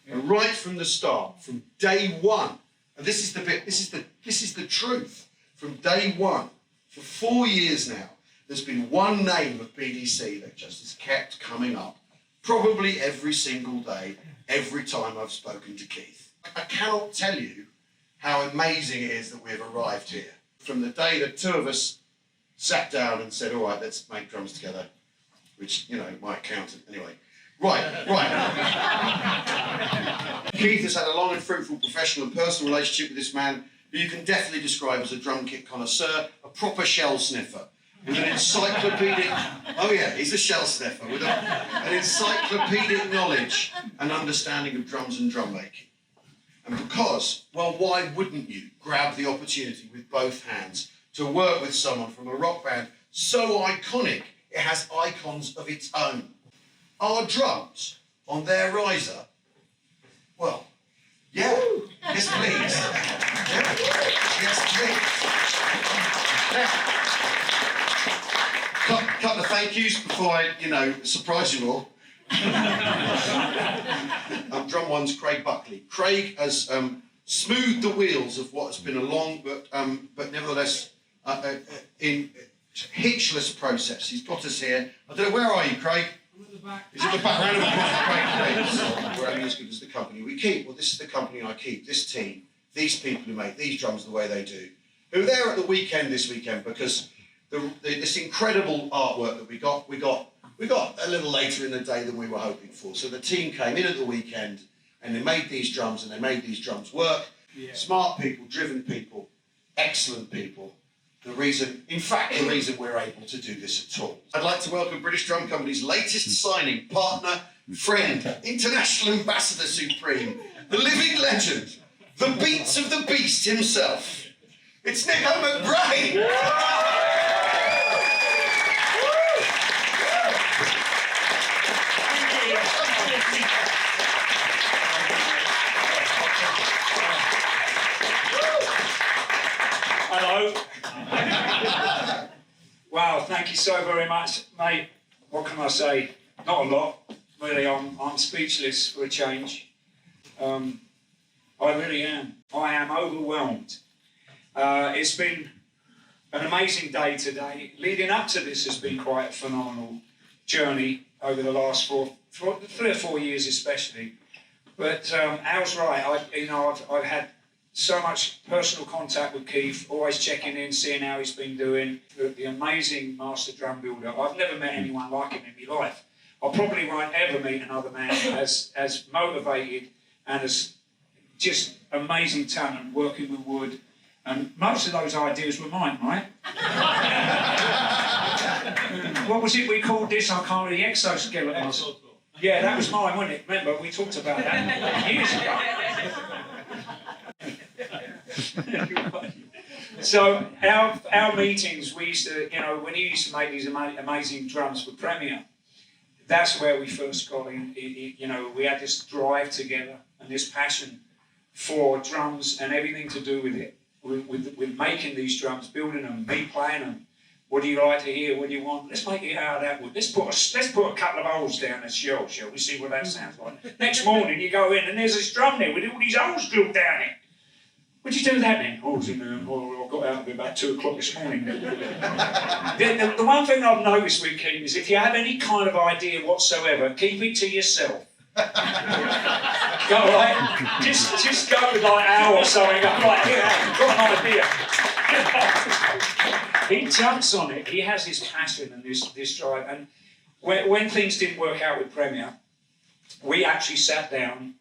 And right from the start, from day one, and this is the bit, this is the truth. From day one, for 4 years now, there's been one name of BDC that just has kept coming up, probably every single day, every time I've spoken to Keith. I cannot tell you how amazing it is that we've arrived here. From the day that two of us sat down and said, all right, let's make drums together, which, you know, my accountant, anyway. Right. Keith has had a long and fruitful professional and personal relationship with this man who you can definitely describe as a drum kit connoisseur, a proper shell sniffer, with an encyclopedic, oh yeah, he's a shell sniffer, with an encyclopedic knowledge and understanding of drums and drum making. And because, well, why wouldn't you grab the opportunity with both hands to work with someone from a rock band so iconic it has icons of its own? Our drums on their riser, well, yeah, yes please. Yeah. Yes please. Couple of thank yous before I, surprise you all. Drum one's Craig Buckley. Craig has smoothed the wheels of what has been a long but nevertheless in hitchless process. He's got us here. I don't know, where are you, Craig? I'm at the back. He's at the back. Round of applause for Craig, please. We're only as good as the company we keep. Well, this is the company I keep. This team, these people who make these drums the way they do, who were there at the weekend this weekend because this incredible artwork that we got a little later in the day than we were hoping for. So the team came in at the weekend and they made these drums and they made these drums work. Yeah. Smart people, driven people, excellent people. The reason we're able to do this at all. I'd like to welcome British Drum Company's latest signing, partner, friend, international ambassador supreme, the living legend, the beats of the beast himself. It's Nicko McBrain! Hello. Wow, thank you so very much, mate. What can I say? Not a lot. Really, I'm speechless for a change. I really am. I am overwhelmed. It's been an amazing day today. Leading up to this has been quite a phenomenal journey over the last 3 or 4 years especially. But Al's right. I've had so much personal contact with Keith, always checking in, seeing how he's been doing. The amazing master drum builder. I've never met anyone like him in my life. I probably won't ever meet another man as motivated and as just amazing talent working with wood. And most of those ideas were mine, right? What was it we called this? I can't remember, the exoskeleton. Yeah, that was mine, wasn't it? Remember, we talked about that years ago. So our meetings, we used to, when he used to make these amazing drums for Premier, that's where we first got in. We had this drive together and this passion for drums and everything to do with it, with making these drums, building them, me playing them. What do you like to hear? What do you want? Let's make it out of that wood. Let's put a couple of holes down the shell, shall we see what that sounds like? Next morning you go in and there's this drum there with all these holes drilled down it. What'd you do with that then? Holes in there. Oh, I got out of it about 2 o'clock this morning. The one thing I've noticed with Keith is if you have any kind of idea whatsoever, keep it to yourself. Go right, just go with like Al or something. I'm like, here, I've got an idea. He jumps on it. He has this passion and this drive. And when things didn't work out with Premier, we actually sat down,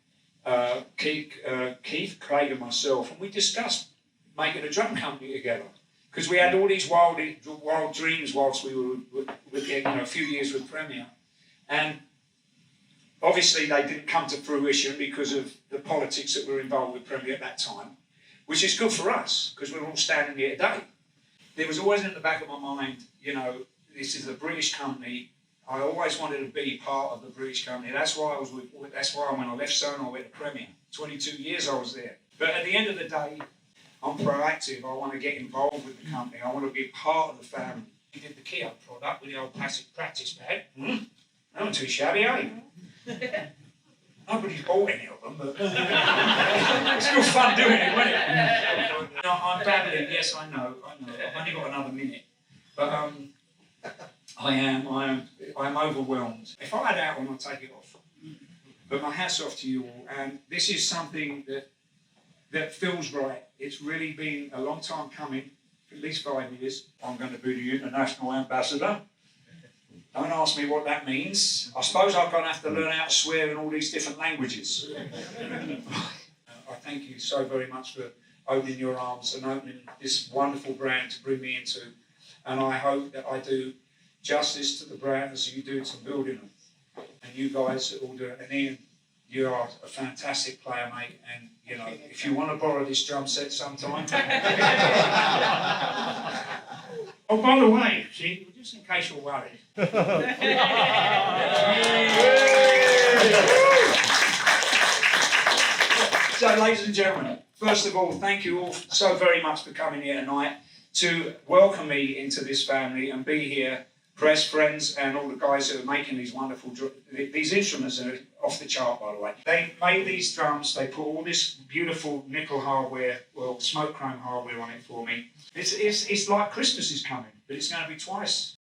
Keith, Craig, and myself, and we discussed making a drum company together because we had all these wild dreams whilst we were a few years with Premier, and obviously they didn't come to fruition because of the politics that were involved with Premier at that time, which is good for us because we're all standing here today. There was always in the back of my mind, this is a British company. I always wanted to be part of the British company. That's why when I left Sono, I went to Premier. 22 years I was there. But at the end of the day, I'm proactive. I want to get involved with the company. I want to be part of the family. We did the Kia product with the old plastic practice pad. Not too shabby, eh? Nobody's bought any of them, but it's still fun doing it, wasn't it? No, I'm babbling. Yes, I know. I've only got another minute, but I am overwhelmed. If I had out one, I'd take it off. But my hat's off to you all, and this is something that feels right. It's really been a long time coming, at least 5 years. I'm going to be the international ambassador. Don't ask me what that means. I suppose I'm going to have to learn how to swear in all these different languages. I thank you so very much for opening your arms and opening this wonderful brand to bring me into. And I hope that I do justice to the brand as you do to building them. And you guys all do it. And Ian, you are a fantastic player, mate. And, you know, if you want to borrow this drum set sometime. Oh, by the way, see, just in case you're worried. So, ladies and gentlemen, first of all, thank you all so very much for coming here tonight to welcome me into this family and be here. Press, friends, and all the guys who are making these wonderful these instruments are off the chart, by the way. They made these drums. They put all this beautiful nickel hardware, well, smoke chrome hardware on it for me. It's like Christmas is coming, but it's going to be twice